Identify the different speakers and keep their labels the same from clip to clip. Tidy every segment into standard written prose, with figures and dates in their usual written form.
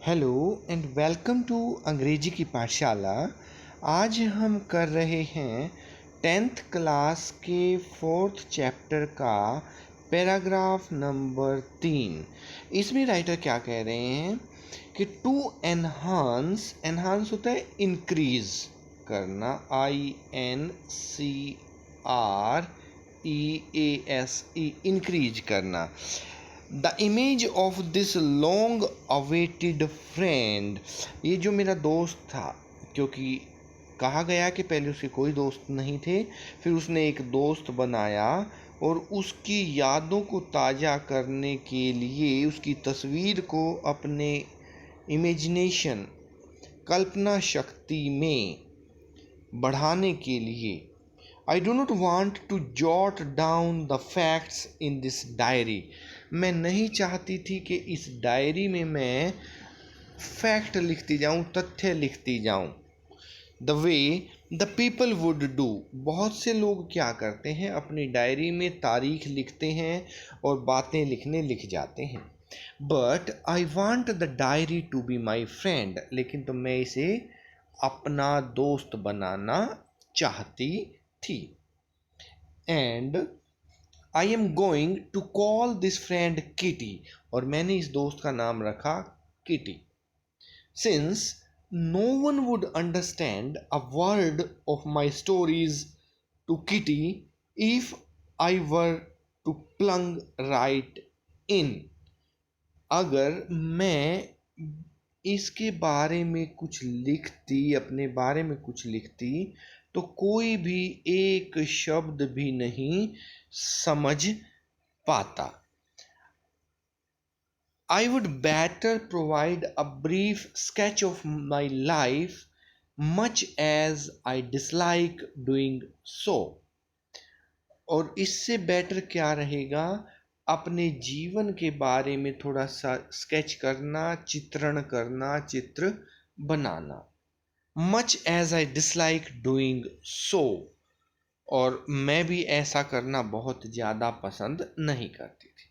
Speaker 1: Hello and welcome to अंग्रेजी की पाठशाला। आज हम कर रहे हैं 10th क्लास के 4th चैप्टर का पैराग्राफ नंबर 3। इसमें राइटर क्या कह रहे हैं कि टू एनहांस होता है इंक्रीज करना, INCREASE, इंक्रीज करना। The image of this long awaited friend, ये जो मेरा दोस्त था, क्योंकि कहा गया कि पहले उसके कोई दोस्त नहीं थे, फिर उसने एक दोस्त बनाया और उसकी यादों को ताज़ा करने के लिए उसकी तस्वीर को अपने इमेजिनेशन, कल्पना शक्ति में बढ़ाने के लिए I do not want to jot down the facts in this diary. मैं नहीं चाहती थी कि इस डायरी में मैं फैक्ट लिखती जाऊं, तथ्य लिखती जाऊं। The way the people would do. बहुत से लोग क्या करते हैं, अपनी डायरी में तारीख लिखते हैं और बातें लिखने लिख जाते हैं। But I want the diary to be my friend. लेकिन तो मैं इसे अपना दोस्त बनाना चाहती थी। And I am going to call this friend Kitty, और मैंने इस दोस्त का नाम रखा Kitty. Since no one would understand a word of my stories to Kitty if I were to plunge right in. अगर मैं इसके बारे में कुछ लिखती, अपने बारे में कुछ लिखती, तो कोई भी एक शब्द भी नहीं समझ पाता। I would better provide a brief sketch of my life, much as I dislike doing so. और इससे बेटर क्या रहेगा, अपने जीवन के बारे में थोड़ा सा स्केच करना, चित्रण करना, चित्र बनाना। Much as I dislike doing so, और मैं भी ऐसा करना बहुत ज़्यादा पसंद नहीं करती थी।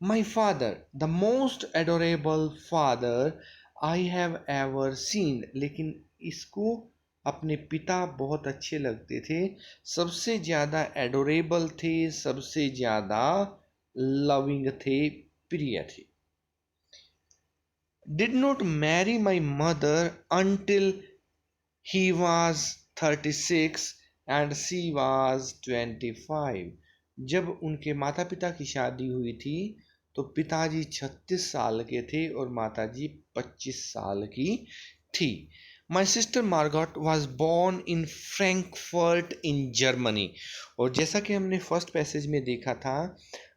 Speaker 1: My father, the most adorable father I have ever seen, लेकिन इसको अपने पिता बहुत अच्छे लगते थे, सबसे ज़्यादा एडोरेबल थे, सबसे ज़्यादा लविंग थे, प्रिय थे। Did not marry my mother until he was 36 and she was 25. जब उनके माता पिता की शादी हुई थी तो पिताजी 36 साल के थे और माताजी 25 साल की थी। My sister Margot was born in Frankfurt in Germany. और जैसा कि हमने फर्स्ट पैसेज में देखा था,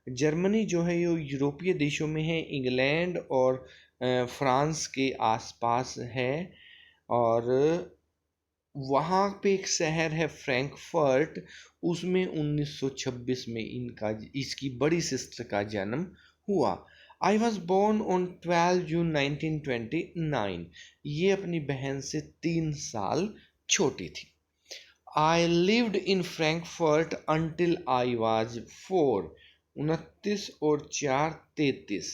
Speaker 1: जर्मनी जो है ये यूरोपीय देशों में है, इंग्लैंड और फ्रांस के आसपास है, और वहाँ पे एक शहर है फ्रैंकफर्ट, उसमें 1926 में इसकी बड़ी सिस्टर का जन्म हुआ। आई वॉज बोर्न ऑन 12 जून 1929। ये अपनी बहन से 3 साल छोटी थी। I lived in Frankfurt until I was 4। 29 और 4 33,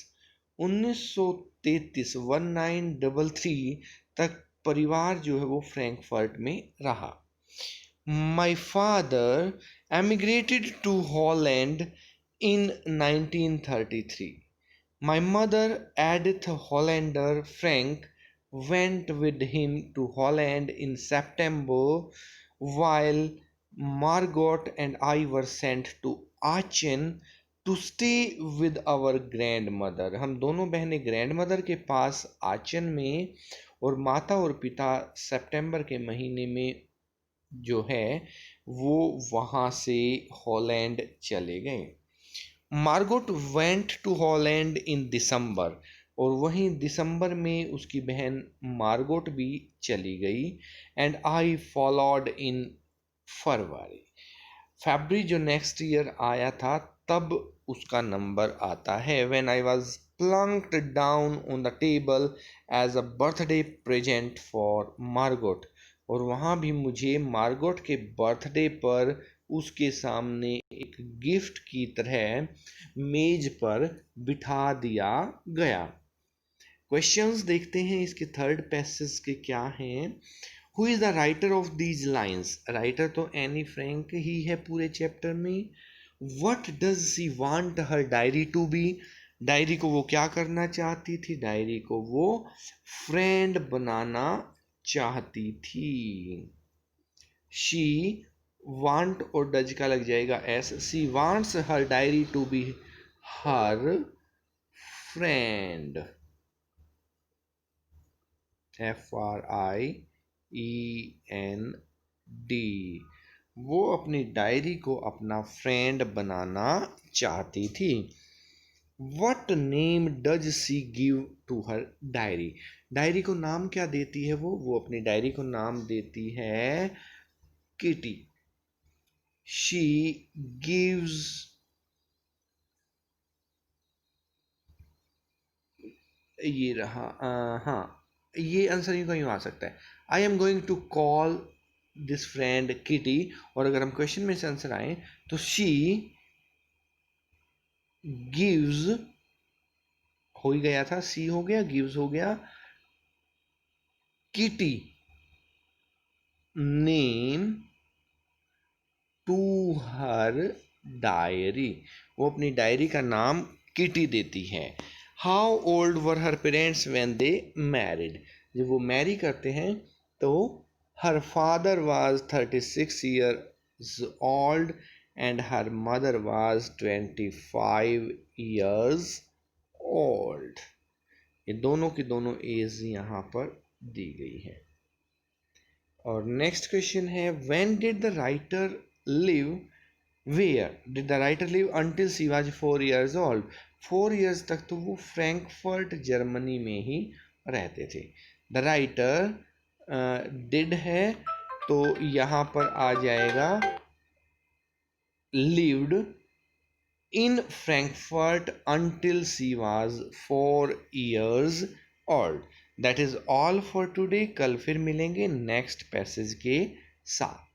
Speaker 1: 1933 1933 तक परिवार जो है वो फ्रैंकफर्ट में रहा। My father emigrated to Holland in 1933। My mother Edith Hollander Frank went with him to Holland in September, while Margot and I were sent to Aachen to stay with our grandmother. हम दोनों बहनें grand mother के पास आचन में, और माता और पिता सितंबर के महीने में जो है वो वहाँ से हॉलैंड चले गए। मार्गोट वेंट टू हॉलैंड इन दिसंबर, और वहीं दिसंबर में उसकी बहन मार्गोट भी चली गई। एंड आई फॉलोड इन फरवरी। फरवरी जो नेक्स्ट ईयर आया था तब उसका नंबर आता है। When I was plunked down on the table as a birthday present for Margot, और वहाँ भी मुझे मार्गोट के बर्थडे पर उसके सामने एक गिफ्ट की तरह मेज पर बिठा दिया गया। क्वेश्चंस देखते हैं इसके थर्ड पैसेज के क्या हैं। Who is the writer of these lines, writer तो एनी फ्रैंक ही है पूरे चैप्टर में। What does she want her diary to be, diary को वो क्या करना चाहती थी, डायरी को वो फ्रेंड बनाना चाहती थी। शी वांट और डज का लग जाएगा S, she wants her diary to be her friend, FRIEND, वो अपनी डायरी को अपना फ्रेंड बनाना चाहती थी। What name does she give to her diary, diary को नाम क्या देती है वो अपनी डायरी को नाम देती है किटी। She gives, ये रहा हाँ, ये आंसर यूँ कहीं आ सकता है, I am going to call this friend Kitty, और अगर हम क्वेश्चन में से आंसर आए तो शी गिव्स, हो ही गया था, सी हो गया, गिव्स हो गया, Kitty name to her diary, वो अपनी डायरी का नाम किटी देती है। How old were her parents when they married, जब वो मैरी करते हैं तो her father was 36 years old and her mother was 25 years old, ये दोनों की दोनों एज यहाँ पर दी गई है। और नेक्स्ट क्वेश्चन है when did the writer live, where did the writer live until she was 4 years old, 4 years तक तो वो फ्रैंकफर्ट जर्मनी में ही रहते थे। द राइटर डिड है तो यहाँ पर आ जाएगा lived in Frankfurt until she was 4 years old। That is all for today। कल फिर मिलेंगे नेक्स्ट पैसेज के साथ।